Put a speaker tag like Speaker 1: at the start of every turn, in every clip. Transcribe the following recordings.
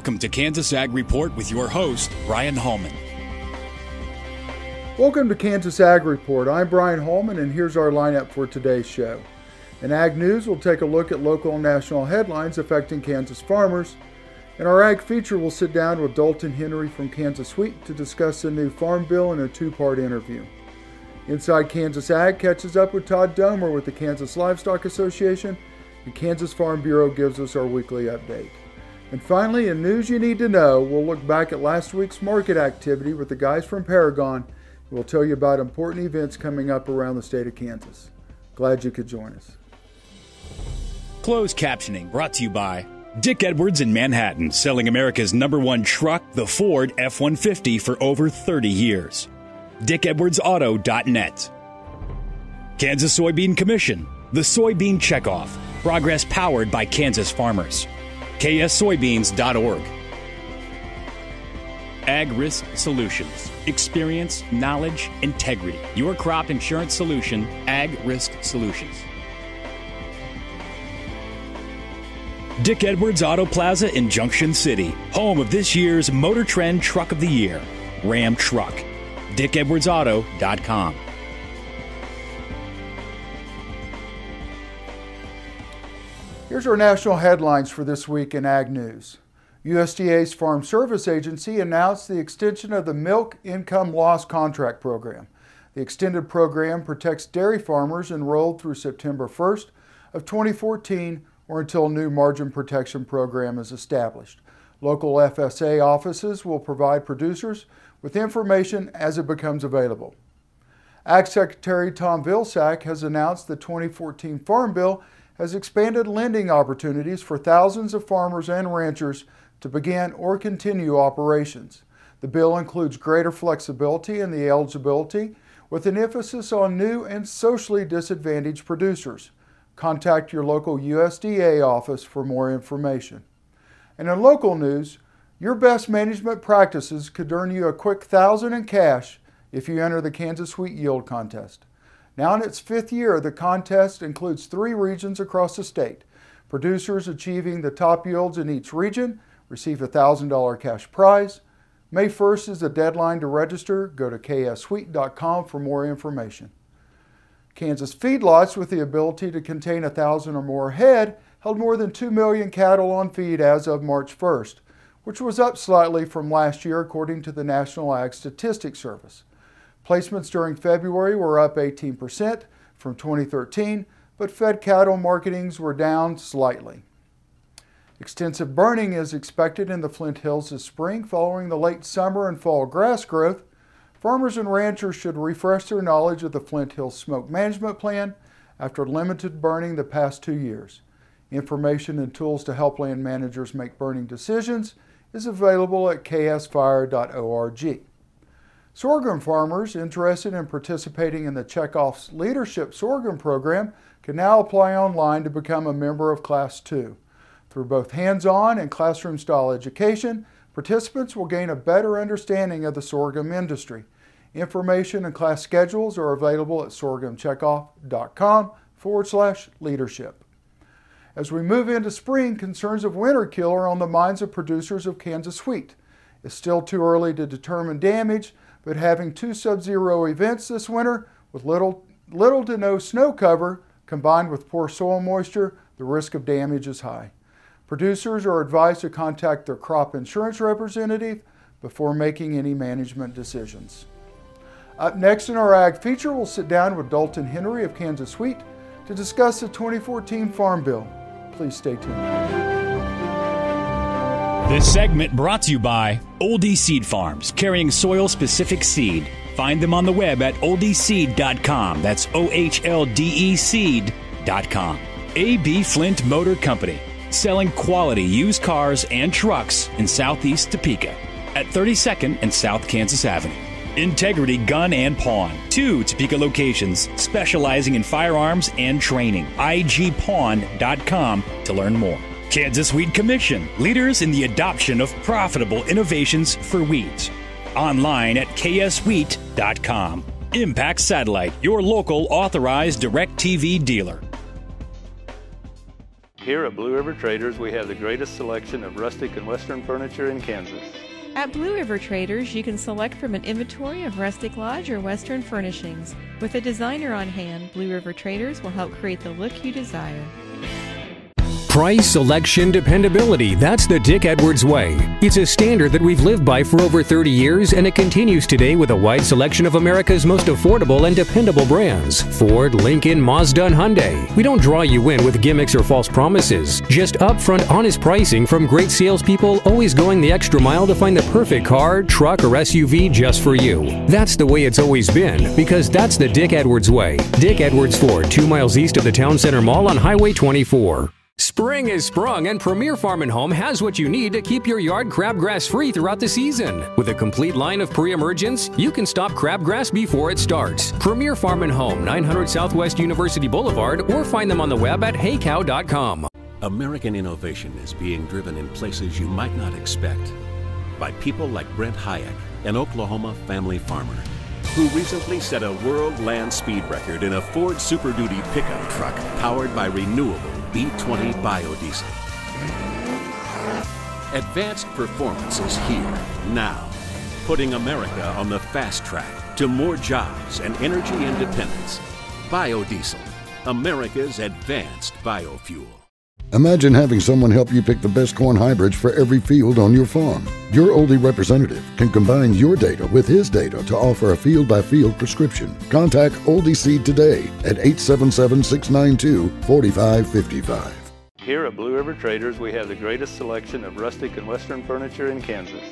Speaker 1: Welcome to Kansas Ag Report with your host, Brian Hallman.
Speaker 2: Welcome to Kansas Ag Report. I'm Brian Hallman, and here's our lineup for today's show. In Ag News, we'll take a look at local and national headlines affecting Kansas farmers. In our Ag Feature, we'll sit down with Dalton Henry from Kansas Wheat to discuss the new Farm Bill in a two-part interview. Inside Kansas Ag catches up with Todd Domer with the Kansas Livestock Association, and Kansas Farm Bureau gives us our weekly update. And finally, in News You Need to Know, we'll look back at last week's market activity with the guys from Paragon. We'll tell you about important events coming up around the state of Kansas. Glad you could join us.
Speaker 1: Closed captioning brought to you by Dick Edwards in Manhattan, selling America's #1 truck, the Ford F-150, for over 30 years. DickEdwardsAuto.net. Kansas Soybean Commission, the Soybean Checkoff, progress powered by Kansas farmers. KSSoybeans.org. Ag Risk Solutions. Experience, knowledge, integrity. Your crop insurance solution, Ag Risk Solutions. Dick Edwards Auto Plaza in Junction City, home of this year's Motor Trend Truck of the Year, Ram Truck. DickEdwardsAuto.com.
Speaker 2: Here's our national headlines for this week in Ag News. USDA's Farm Service Agency announced the extension of the Milk Income Loss Contract Program. The extended program protects dairy farmers enrolled through September 1st of 2014 or until a new margin protection program is established. Local FSA offices will provide producers with information as it becomes available. Ag Secretary Tom Vilsack has announced the 2014 Farm Bill has expanded lending opportunities for thousands of farmers and ranchers to begin or continue operations. The bill includes greater flexibility in the eligibility with an emphasis on new and socially disadvantaged producers. Contact your local USDA office for more information. And in local news, your best management practices could earn you a quick $1,000 in cash if you enter the Kansas Wheat Yield Contest. Now in its 5th year, the contest includes 3 regions across the state. Producers achieving the top yields in each region receive a $1,000 cash prize. May 1st is the deadline to register. Go to kswheat.com for more information. Kansas feedlots with the ability to contain 1,000 or more head held more than 2 million cattle on feed as of March 1st, which was up slightly from last year according to the National Ag Statistics Service. Placements during February were up 18% from 2013, but fed cattle marketings were down slightly. Extensive burning is expected in the Flint Hills this spring following the late summer and fall grass growth. Farmers and ranchers should refresh their knowledge of the Flint Hills Smoke Management Plan after limited burning the past 2 years. Information and tools to help land managers make burning decisions is available at ksfire.org. Sorghum farmers interested in participating in the Checkoff's Leadership Sorghum Program can now apply online to become a member of Class 2. Through both hands-on and classroom-style education, participants will gain a better understanding of the sorghum industry. Information and class schedules are available at sorghumcheckoff.com/leadership. As we move into spring, concerns of winter kill are on the minds of producers of Kansas wheat. It's still too early to determine damage, but having 2 sub-zero events this winter with little to no snow cover combined with poor soil moisture, the risk of damage is high. Producers are advised to contact their crop insurance representative before making any management decisions. Up next in our Ag Feature, we'll sit down with Dalton Henry of Kansas Wheat to discuss the 2014 Farm Bill. Please stay tuned.
Speaker 1: This segment brought to you by Oldie Seed Farms, carrying soil-specific seed. Find them on the web at oldieseed.com. That's OHLDE seed.com. A.B. Flint Motor Company, selling quality used cars and trucks in Southeast Topeka at 32nd and South Kansas Avenue. Integrity Gun and Pawn, 2 Topeka locations specializing in firearms and training. igpawn.com to learn more. Kansas Wheat Commission, leaders in the adoption of profitable innovations for wheat. Online at kswheat.com. Impact Satellite, your local authorized DirecTV dealer.
Speaker 3: Here at Blue River Traders, we have the greatest selection of rustic and western furniture in Kansas.
Speaker 4: At Blue River Traders, you can select from an inventory of rustic lodge or western furnishings. With a designer on hand, Blue River Traders will help create the look you desire.
Speaker 5: Price, selection, dependability. That's the Dick Edwards way. It's a standard that we've lived by for over 30 years, and it continues today with a wide selection of America's most affordable and dependable brands. Ford, Lincoln, Mazda, and Hyundai. We don't draw you in with gimmicks or false promises. Just upfront, honest pricing from great salespeople always going the extra mile to find the perfect car, truck, or SUV just for you. That's the way it's always been, because that's the Dick Edwards way. Dick Edwards Ford, 2 miles east of the Town Center Mall on Highway 24. Spring is sprung, and Premier Farm and Home has what you need to keep your yard crabgrass free throughout the season. With a complete line of pre-emergence, you can stop crabgrass before it starts. Premier Farm and Home, 900 Southwest University Boulevard, or find them on the web at heycow.com.
Speaker 6: American innovation is being driven in places you might not expect by people like Brent Hayek, an Oklahoma family farmer, who recently set a world land speed record in a Ford Super Duty pickup truck powered by renewable B20 biodiesel. Advanced performance is here, now, putting America on the fast track to more jobs and energy independence. Biodiesel, America's advanced biofuel.
Speaker 7: Imagine having someone help you pick the best corn hybrids for every field on your farm. Your Oldie representative can combine your data with his data to offer a field-by-field prescription. Contact Oldie Seed today at 877-692-4555.
Speaker 3: Here at Blue River Traders, we have the greatest selection of rustic and western furniture in Kansas.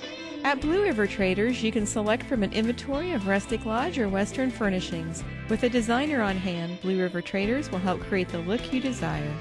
Speaker 4: At Blue River Traders, you can select from an inventory of rustic lodge or western furnishings. With a designer on hand, Blue River Traders will help create the look you desire.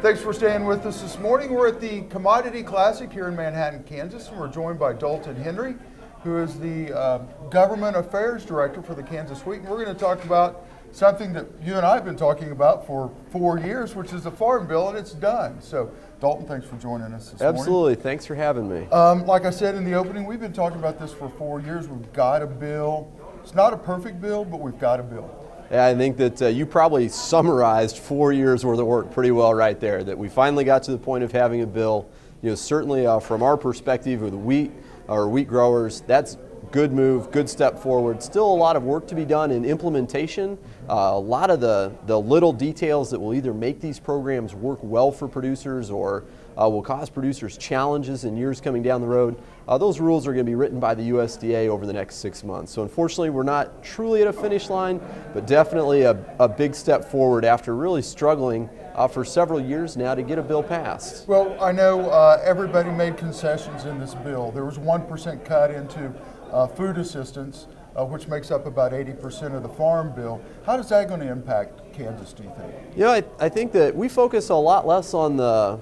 Speaker 2: Thanks for staying with us this morning. We're at the Commodity Classic here in Manhattan, Kansas, and we're joined by Dalton Henry, who is the Government Affairs Director for the Kansas Wheat. And we're going to talk about something that you and I have been talking about for 4 years, which is the Farm Bill, and it's done. So, Dalton, thanks for joining us this morning.
Speaker 8: Absolutely. Thanks for having me.
Speaker 2: Like I said in the opening, we've been talking about this for 4 years. We've got a bill. It's not a perfect bill, but we've got a bill.
Speaker 8: Yeah, I think that you probably summarized 4 years worth of work pretty well right there, that we finally got to the point of having a bill. You know, certainly from our perspective with wheat growers, that's good move, good step forward. Still a lot of work to be done in implementation. A lot of the little details that will either make these programs work well for producers or will cause producers challenges in years coming down the road. Those rules are going to be written by the USDA over the next 6 months. So unfortunately, we're not truly at a finish line, but definitely a big step forward after really struggling for several years now to get a bill passed.
Speaker 2: Well, I know everybody made concessions in this bill. There was 1% cut into food assistance, which makes up about 80% of the Farm Bill. How is that going to impact Kansas, do you think?
Speaker 8: You know, I think that we focus a lot less on the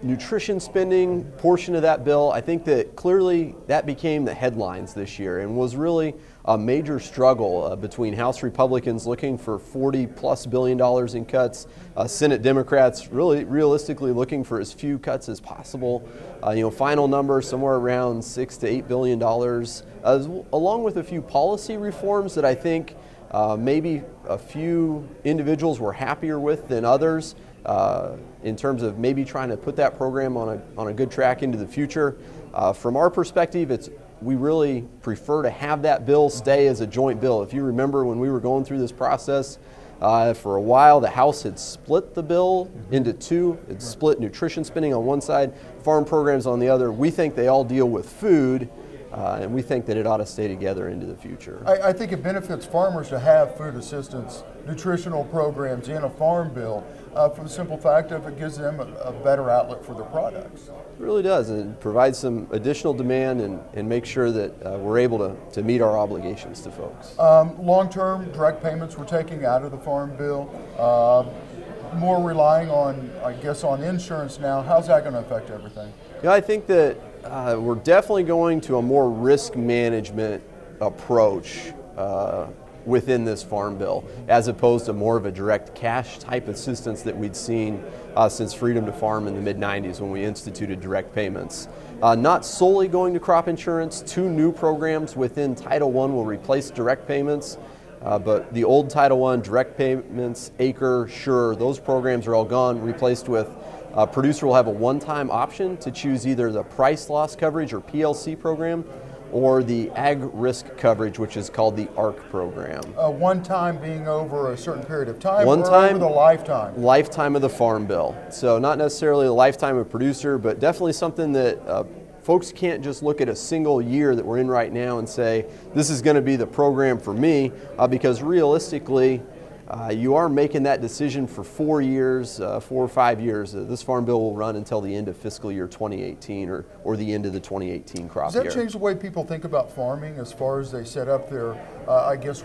Speaker 8: nutrition spending portion of that bill. I think that clearly that became the headlines this year and was really a major struggle between House Republicans looking for $40+ billion in cuts, Senate Democrats really realistically looking for as few cuts as possible. Final number somewhere around $6 to $8 billion, along with a few policy reforms that I think maybe a few individuals were happier with than others. In terms of maybe trying to put that program on a good track into the future. From our perspective, we really prefer to have that bill stay as a joint bill. If you remember when we were going through this process, for a while the House had split the bill into two. It split nutrition spending on one side, farm programs on the other. We think they all deal with food, and we think that it ought to stay together into the future.
Speaker 2: I think it benefits farmers to have food assistance, nutritional programs in a farm bill for the simple fact of it gives them a better outlet for their products.
Speaker 8: It really does, and it provides some additional demand and make sure that we're able to meet our obligations to folks.
Speaker 2: Long-term direct payments we're taking out of the Farm Bill, more relying on, I guess, on insurance now. How's that going to affect everything?
Speaker 8: Yeah, I think that we're definitely going to a more risk management approach within this Farm Bill, as opposed to more of a direct cash type assistance that we'd seen since Freedom to Farm in the mid-90s when we instituted direct payments. Not solely going to crop insurance, 2 new programs within Title I will replace direct payments, but the old Title I direct payments, Acre, Sure, those programs are all gone, replaced with a producer will have a one-time option to choose either the price loss coverage or PLC program or the ag risk coverage, which is called the ARC program.
Speaker 2: One time being over a certain period of time,
Speaker 8: one
Speaker 2: or
Speaker 8: time,
Speaker 2: over the lifetime?
Speaker 8: Lifetime of the Farm Bill. So not necessarily the lifetime of producer, but definitely something that folks can't just look at a single year that we're in right now and say, this is going to be the program for me, because realistically, you are making that decision for 4 years, 4 or 5 years. This Farm Bill will run until the end of fiscal year 2018 or the end of the 2018 crop year.
Speaker 2: Does that change the way people think about farming as far as they set up their,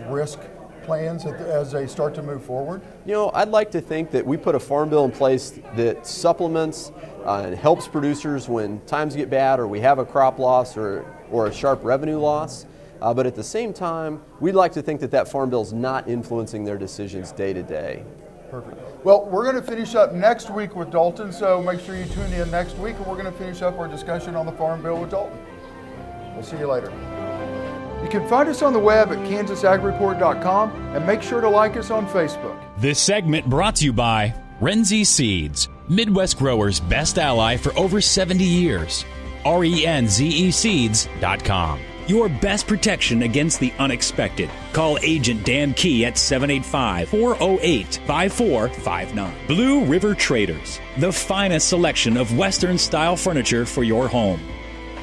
Speaker 2: risk plans as they start to move forward?
Speaker 8: You know, I'd like to think that we put a Farm Bill in place that supplements and helps producers when times get bad or we have a crop loss or a sharp revenue loss. But at the same time, we'd like to think that that Farm Bill is not influencing their decisions day to day.
Speaker 2: Perfect. Well, we're going to finish up next week with Dalton, so make sure you tune in next week, and we're going to finish up our discussion on the Farm Bill with Dalton. We'll see you later. You can find us on the web at kansasagreport.com, and make sure to like us on Facebook.
Speaker 1: This segment brought to you by Renzi Seeds, Midwest growers' best ally for over 70 years. RENZEseeds.com. Your best protection against the unexpected. Call Agent Dan Key at 785-408-5459. Blue River Traders, the finest selection of Western-style furniture for your home.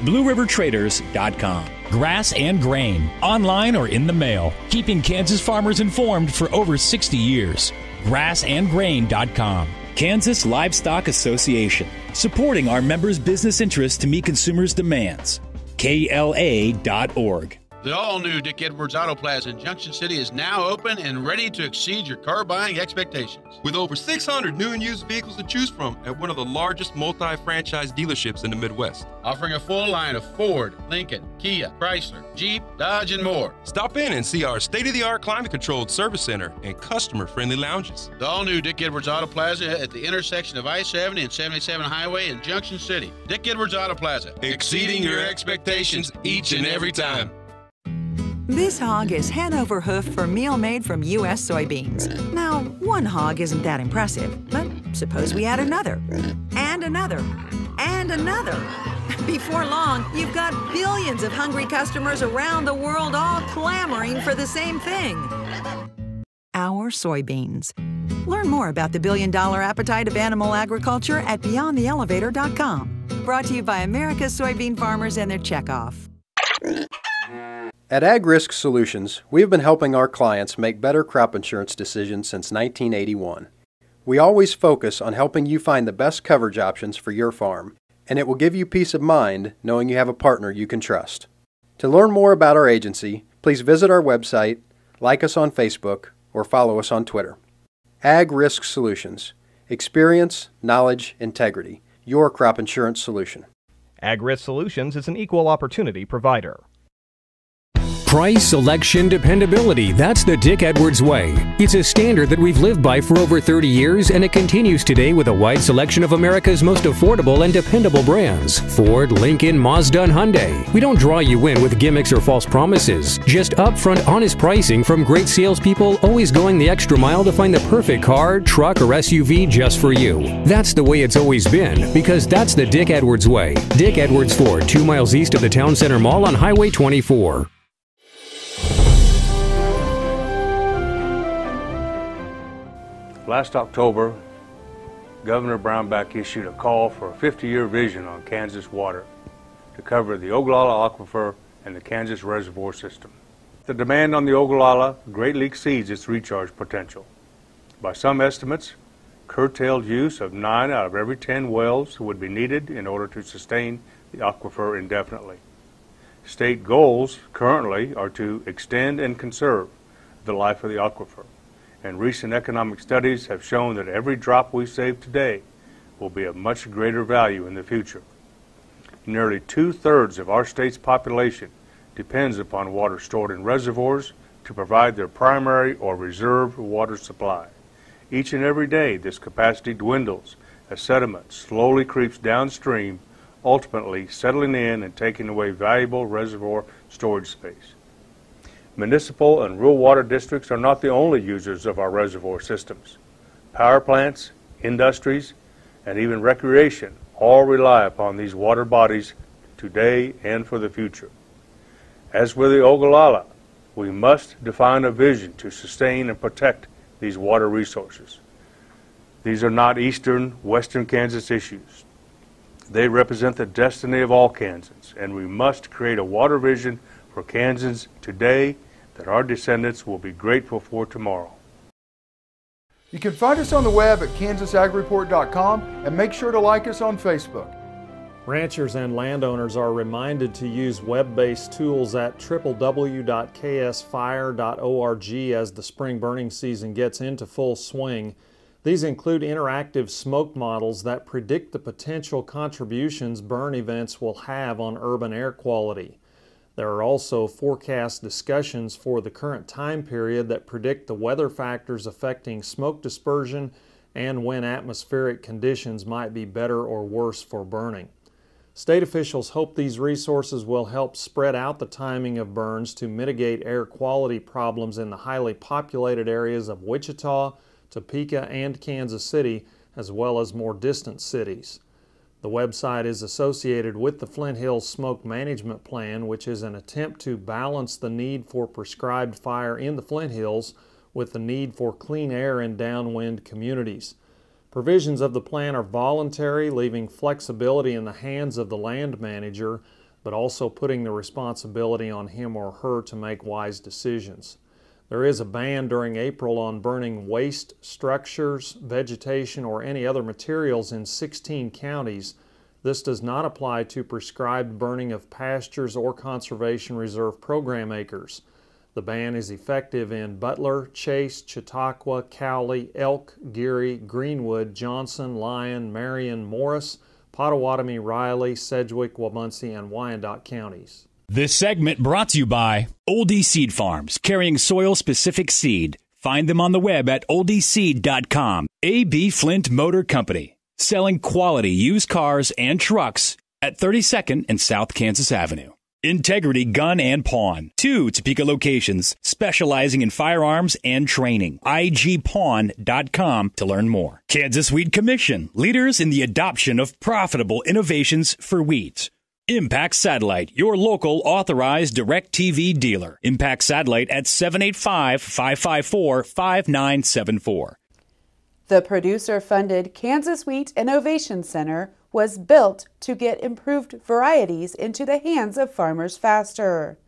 Speaker 1: BlueRiverTraders.com. Grass and Grain, online or in the mail, keeping Kansas farmers informed for over 60 years. GrassandGrain.com. Kansas Livestock Association, supporting our members' business interests to meet consumers' demands. KLA.org.
Speaker 9: The all-new Dick Edwards Auto Plaza in Junction City is now open and ready to exceed your car buying expectations.
Speaker 10: With over 600 new and used vehicles to choose from at one of the largest multi-franchise dealerships in the Midwest.
Speaker 9: Offering a full line of Ford, Lincoln, Kia, Chrysler, Jeep, Dodge, and more.
Speaker 10: Stop in and see our state-of-the-art climate-controlled service center and customer-friendly lounges.
Speaker 9: The all-new Dick Edwards Auto Plaza at the intersection of I-70 and 77 Highway in Junction City. Dick Edwards Auto Plaza.
Speaker 10: Exceeding your expectations each and every time.
Speaker 11: This hog is head over hoof for meal made from U.S. soybeans. Now, one hog isn't that impressive, but suppose we add another, and another, and another. Before long, you've got billions of hungry customers around the world all clamoring for the same thing. Our soybeans. Learn more about the billion-dollar appetite of animal agriculture at BeyondTheElevator.com. Brought to you by America's soybean farmers and their checkoff.
Speaker 8: At Ag Risk Solutions, we have been helping our clients make better crop insurance decisions since 1981. We always focus on helping you find the best coverage options for your farm, and it will give you peace of mind knowing you have a partner you can trust. To learn more about our agency, please visit our website, like us on Facebook, or follow us on Twitter. Ag Risk Solutions. Experience, knowledge, integrity. Your crop insurance solution.
Speaker 12: Ag Risk Solutions is an equal opportunity provider.
Speaker 5: Price, selection, dependability. That's the Dick Edwards way. It's a standard that we've lived by for over 30 years, and it continues today with a wide selection of America's most affordable and dependable brands. Ford, Lincoln, Mazda, and Hyundai. We don't draw you in with gimmicks or false promises. Just upfront, honest pricing from great salespeople, always going the extra mile to find the perfect car, truck, or SUV just for you. That's the way it's always been, because that's the Dick Edwards way. Dick Edwards Ford, 2 miles east of the Town Center Mall on Highway 24.
Speaker 13: Last October, Governor Brownback issued a call for a 50-year vision on Kansas water to cover the Ogallala Aquifer and the Kansas Reservoir System. The demand on the Ogallala greatly exceeds its recharge potential. By some estimates, curtailed use of 9 out of every 10 wells would be needed in order to sustain the aquifer indefinitely. State goals currently are to extend and conserve the life of the aquifer, and recent economic studies have shown that every drop we save today will be of much greater value in the future. Nearly 2/3 of our state's population depends upon water stored in reservoirs to provide their primary or reserve water supply. Each and every day, this capacity dwindles as sediment slowly creeps downstream, ultimately settling in and taking away valuable reservoir storage space. Municipal and rural water districts are not the only users of our reservoir systems. Power plants, industries, and even recreation all rely upon these water bodies today and for the future. As with the Ogallala, we must define a vision to sustain and protect these water resources. These are not eastern, western Kansas issues. They represent the destiny of all Kansans, and we must create a water vision for Kansans today that our descendants will be grateful for tomorrow.
Speaker 2: You can find us on the web at kansasagreport.com and make sure to like us on Facebook.
Speaker 14: Ranchers and landowners are reminded to use web-based tools at www.ksfire.org as the spring burning season gets into full swing. These include interactive smoke models that predict the potential contributions burn events will have on urban air quality. There are also forecast discussions for the current time period that predict the weather factors affecting smoke dispersion and when atmospheric conditions might be better or worse for burning. State officials hope these resources will help spread out the timing of burns to mitigate air quality problems in the highly populated areas of Wichita, Topeka, and Kansas City, as well as more distant cities. The website is associated with the Flint Hills Smoke Management Plan, which is an attempt to balance the need for prescribed fire in the Flint Hills with the need for clean air in downwind communities. Provisions of the plan are voluntary, leaving flexibility in the hands of the land manager, but also putting the responsibility on him or her to make wise decisions. There is a ban during April on burning waste structures, vegetation, or any other materials in 16 counties. This does not apply to prescribed burning of pastures or conservation reserve program acres. The ban is effective in Butler, Chase, Chautauqua, Cowley, Elk, Geary, Greenwood, Johnson, Lyon, Marion, Morris, Pottawatomie, Riley, Sedgwick, Wabunsee, and Wyandotte counties.
Speaker 1: This segment brought to you by Oldie Seed Farms, carrying soil-specific seed. Find them on the web at oldieseed.com. A.B. Flint Motor Company, selling quality used cars and trucks at 32nd and South Kansas Avenue. Integrity Gun and Pawn, 2 Topeka locations, specializing in firearms and training. igpawn.com to learn more. Kansas Wheat Commission, leaders in the adoption of profitable innovations for wheat. Impact Satellite, your local authorized DirecTV dealer. Impact Satellite at 785-554-5974.
Speaker 15: The producer-funded Kansas Wheat Innovation Center was built to get improved varieties into the hands of farmers faster.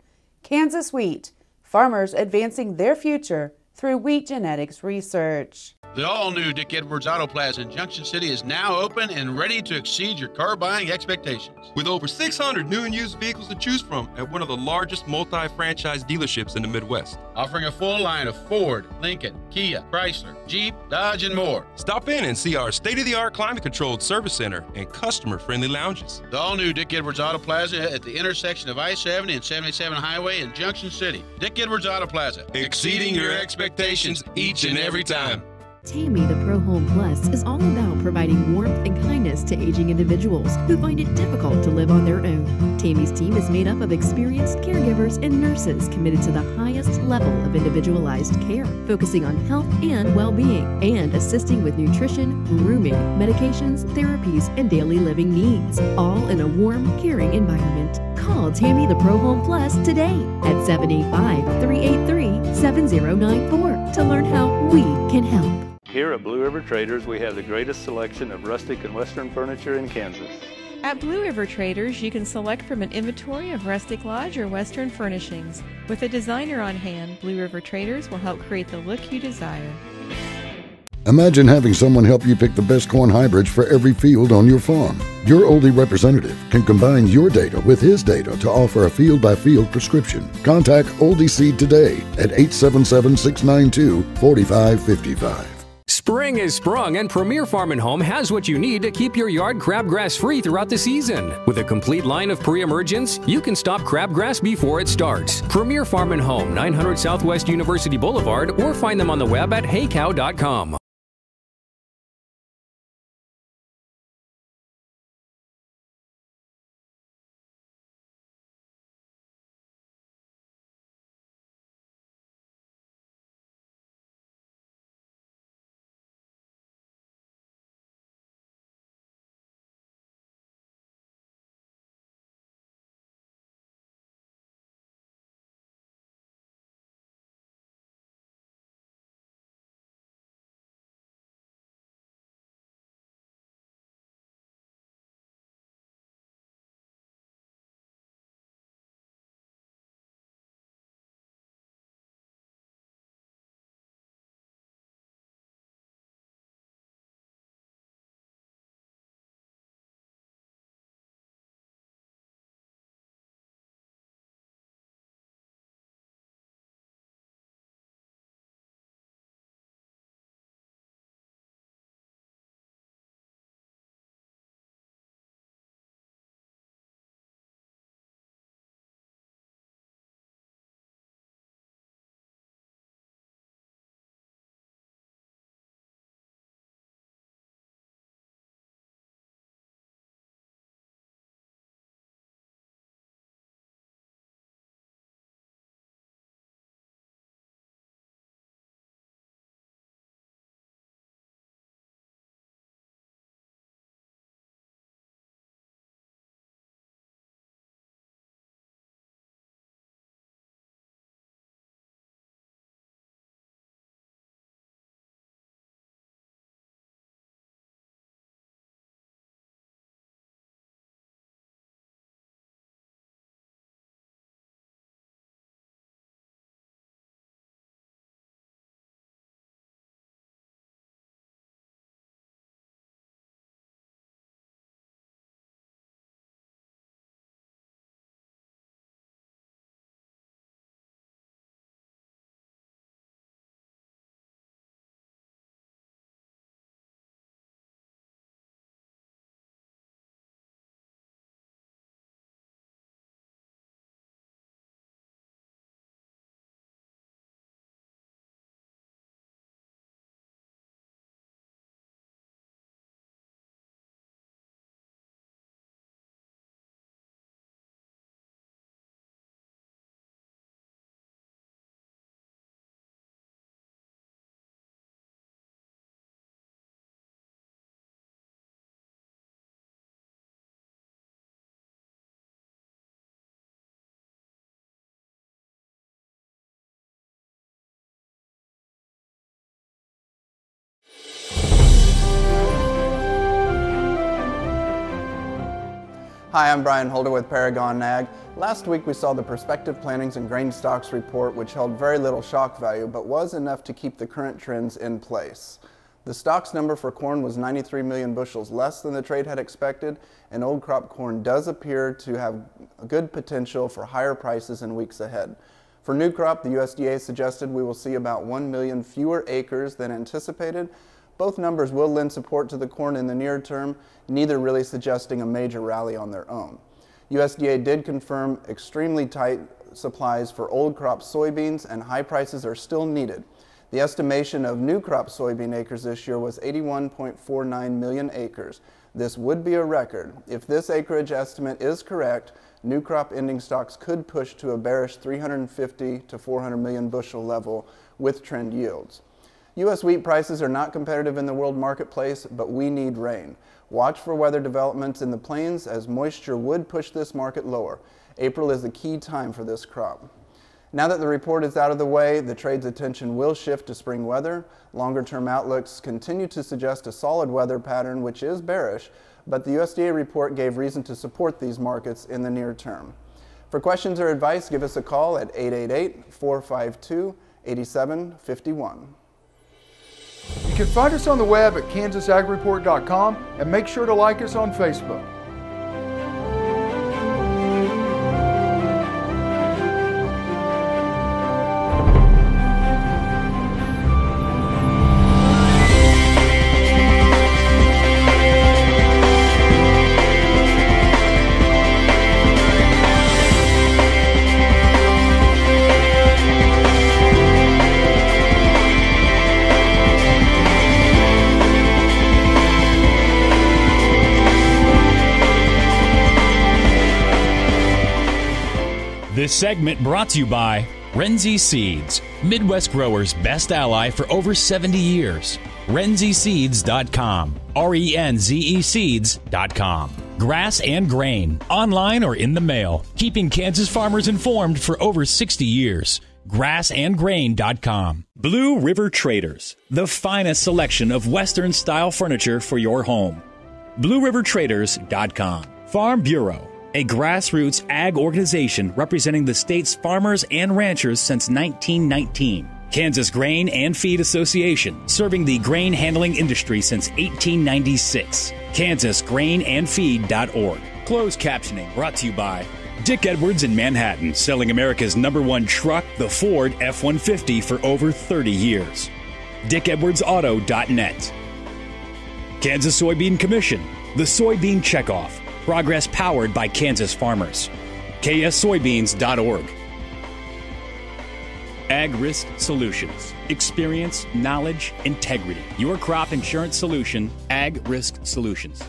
Speaker 15: Kansas Wheat, farmers advancing their future through wheat genetics research.
Speaker 9: The all-new Dick Edwards Auto Plaza in Junction City is now open and ready to exceed your car buying expectations.
Speaker 10: With over 600 new and used vehicles to choose from at one of the largest multi-franchise dealerships in the Midwest.
Speaker 9: Offering a full line of Ford, Lincoln, Kia, Chrysler, Jeep, Dodge, and more.
Speaker 10: Stop in and see our state-of-the-art climate-controlled service center and customer-friendly lounges.
Speaker 9: The all-new Dick Edwards Auto Plaza at the intersection of I-70 and 77 Highway in Junction City. Dick Edwards Auto Plaza.
Speaker 10: Exceeding your expectations each and every time.
Speaker 16: Tammy the Pro Home Plus is all about providing warmth and kindness to aging individuals who find it difficult to live on their own. Tammy's team is made up of experienced caregivers and nurses committed to the highest level of individualized care, focusing on health and well-being, and assisting with nutrition, grooming, medications, therapies, and daily living needs, all in a warm, caring environment. Call Tammy the Pro Home Plus today at 785-383-7094 to learn how we can help.
Speaker 3: Here at Blue River Traders, we have the greatest selection of rustic and western furniture in Kansas.
Speaker 4: At Blue River Traders, you can select from an inventory of rustic lodge or western furnishings. With a designer on hand, Blue River Traders will help create the look you desire.
Speaker 7: Imagine having someone help you pick the best corn hybrids for every field on your farm. Your Oldie representative can combine your data with his data to offer a field-by-field prescription. Contact Oldie Seed today at 877-692-4555.
Speaker 5: Spring is sprung and Premier Farm & Home has what you need to keep your yard crabgrass free throughout the season. With a complete line of pre-emergence, you can stop crabgrass before it starts. Premier Farm & Home, 900 Southwest University Boulevard, or find them on the web at heycow.com.
Speaker 17: Hi, I'm Brian Holder with Paragon Ag. Last week we saw the prospective plantings and grain stocks report, which held very little shock value, but was enough to keep the current trends in place. The stocks number for corn was 93 million bushels less than the trade had expected, and old crop corn does appear to have a good potential for higher prices in weeks ahead. For new crop, the USDA suggested we will see about 1 million fewer acres than anticipated. Both numbers will lend support to the corn in the near term, neither really suggesting a major rally on their own. USDA did confirm extremely tight supplies for old crop soybeans, and high prices are still needed. The estimation of new crop soybean acres this year was 81.49 million acres. This would be a record. If this acreage estimate is correct, new crop ending stocks could push to a bearish 350 to 400 million bushel level with trend yields. U.S. wheat prices are not competitive in the world marketplace, but we need rain. Watch for weather developments in the plains, as moisture would push this market lower. April is the key time for this crop. Now that the report is out of the way, the trade's attention will shift to spring weather. Longer-term outlooks continue to suggest a solid weather pattern, which is bearish, but the USDA report gave reason to support these markets in the near term. For questions or advice, give us a call at 888-452-8751.
Speaker 2: You can find us on the web at kansasagreport.com and make sure to like us on Facebook.
Speaker 1: This segment brought to you by Renzi Seeds, Midwest growers' best ally for over 70 years. RenziSeeds.com, RENZE Seeds.com. Grass and Grain, online or in the mail, keeping Kansas farmers informed for over 60 years. GrassandGrain.com. Blue River Traders, the finest selection of Western-style furniture for your home. BlueRiverTraders.com. Farm Bureau, a grassroots ag organization representing the state's farmers and ranchers since 1919. Kansas Grain and Feed Association, serving the grain handling industry since 1896. KansasGrainandFeed.org. Closed captioning brought to you by Dick Edwards in Manhattan, selling America's #1 truck, the Ford F-150, for over 30 years. DickEdwardsAuto.net. Kansas Soybean Commission, the soybean checkoff. Progress powered by Kansas farmers. KSSoybeans.org. Ag Risk Solutions. Experience, knowledge, integrity. Your crop insurance solution, Ag Risk Solutions.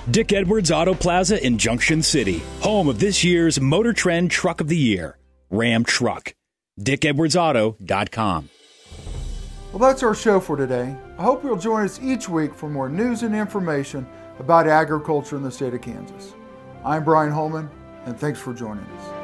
Speaker 1: Dick Edwards Auto Plaza in Junction City, home of this year's Motor Trend Truck of the Year, Ram Truck. DickEdwardsAuto.com.
Speaker 2: Well, that's our show for today. I hope you'll join us each week for more news and information about agriculture in the state of Kansas. I'm Brian Holman, and thanks for joining us.